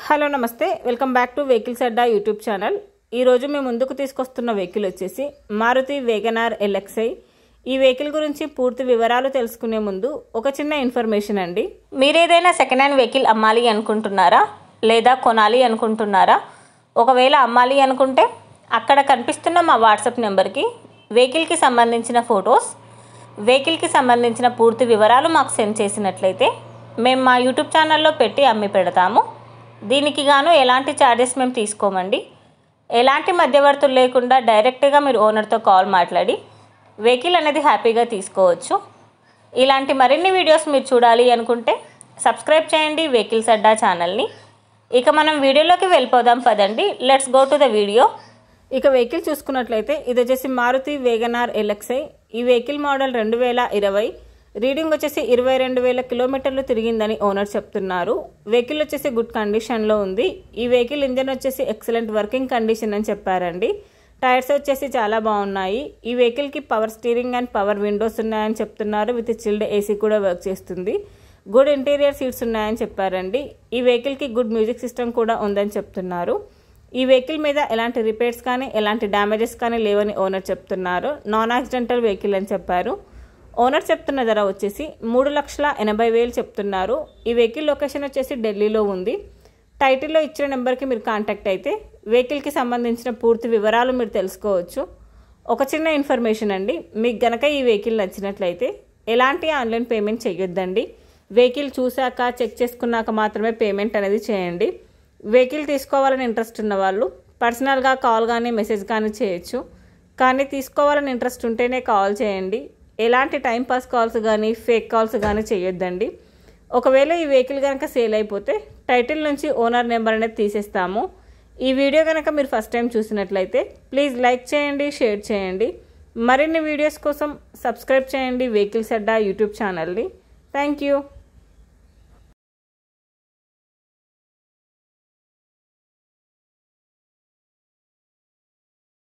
Hello నమస్తే, welcome back to vehicles Adda YouTube channel. ఈరోజు మేము ముందుకు తీసుకొస్తున్న వెహికల్ వచ్చేసి మారుతి వేగనార్ LXi. ఈ వెహికల్ గురించి పూర్తి వివరాలు తెలుసుకునే ముందు ఒక చిన్న ఇన్ఫర్మేషన్ అండి. మీరు ఏదైనా సెకండ్ హ్యాండ్ వెహికల్ అమ్మాలి అనుకుంటున్నారా లేదా కొనాలి అనుకుంటున్నారా? ఒకవేళ అమ్మాలి అనుకుంటే అక్కడ కనిపిస్తున్న మా వాట్సాప్ నెంబర్కి వెహికల్కి సంబంధించిన ఫొటోస్, వెహికల్కి సంబంధించిన పూర్తి వివరాలు మాకు సెండ్ చేసినట్లయితే మేము మా యూట్యూబ్ ఛానల్లో పెట్టి అమ్మి పెడతాము. దీనికి గాను ఎలాంటి ఛార్జెస్ మేము తీసుకోమండి. ఎలాంటి మధ్యవర్తులు లేకుండా డైరెక్ట్గా మీరు ఓనర్తో కాల్ మాట్లాడి వెహికల్ అనేది హ్యాపీగా తీసుకోవచ్చు. ఇలాంటి మరిన్ని వీడియోస్ మీరు చూడాలి అనుకుంటే సబ్స్క్రైబ్ చేయండి వెహికల్స్ అడ్డా ఛానల్ని. ఇక మనం వీడియోలోకి వెళ్ళిపోదాం పదండి. Let's go to the video. ఇక వెహికల్ చూసుకున్నట్లయితే ఇది వచ్చేసి మారుతి వేగనార్ LXi. ఈ వెహికల్ మోడల్ 2020. రీడింగ్ వచ్చేసి 22,000 కిలోమీటర్లు తిరిగిందని ఓనర్ చెప్తున్నారు. వెహికల్ వచ్చేసి గుడ్ కండిషన్లో ఉంది. ఈ వెహికల్ ఇంజన్ వచ్చేసి ఎక్సలెంట్ వర్కింగ్ కండిషన్ అని చెప్పారండి. టైర్స్ వచ్చేసి చాలా బాగున్నాయి. ఈ వెహికల్కి power steering and power Windows ఉన్నాయని చెప్తున్నారు. విత్ చిల్డ్ AC కూడా వర్క్ చేస్తుంది. గుడ్ ఇంటీరియర్ సీట్స్ ఉన్నాయని చెప్పారండి. ఈ వెహికల్కి గుడ్ మ్యూజిక్ సిస్టమ్ కూడా ఉందని చెప్తున్నారు. ఈ వెహికల్ మీద ఎలాంటి రిపేర్స్ కానీ ఎలాంటి డ్యామేజెస్ కానీ లేవని ఓనర్ చెప్తున్నారు. నాన్ యాక్సిడెంటల్ వెహికల్ అని చెప్పారు. ఓనర్ చెప్తున్న ధర వచ్చేసి 3,80,000 చెప్తున్నారు. ఈ వెహికల్ లొకేషన్ వచ్చేసి ఢిల్లీలో ఉంది. టైటిల్లో ఇచ్చిన నెంబర్కి మీరు కాంటాక్ట్ అయితే వెహికల్కి సంబంధించిన పూర్తి వివరాలు మీరు తెలుసుకోవచ్చు. ఒక చిన్న ఇన్ఫర్మేషన్ అండి, మీకు గనక ఈ వెహికల్ నచ్చినట్లయితే ఎలాంటి ఆన్లైన్ పేమెంట్ చేయొద్దండి. వెహికల్ చూశాక చెక్ చేసుకున్నాక మాత్రమే పేమెంట్ అనేది చేయండి. వెహికల్ తీసుకోవాలని ఇంట్రెస్ట్ ఉన్న వాళ్ళు పర్సనల్గా కాల్ కానీ మెసేజ్ కానీ చేయొచ్చు. కానీ తీసుకోవాలని ఇంట్రెస్ట్ ఉంటేనే కాల్ చేయండి. ఎలాంటి టైంపాస్ కాల్స్ కానీ ఫేక్ కాల్స్ కానీ చేయొద్దండి. ఒకవేళ ఈ వెహికల్ కనుక సేల్ అయిపోతే టైటిల్ నుంచి ఓనర్ నెంబర్ అనేది తీసేస్తాము. ఈ వీడియో కనుక మీరు ఫస్ట్ టైం చూసినట్లయితే ప్లీజ్ లైక్ చేయండి, షేర్ చేయండి. మరిన్ని వీడియోస్ కోసం సబ్స్క్రైబ్ చేయండి వెహికల్స్ అడ్డా యూట్యూబ్ ఛానల్ని. Thank you.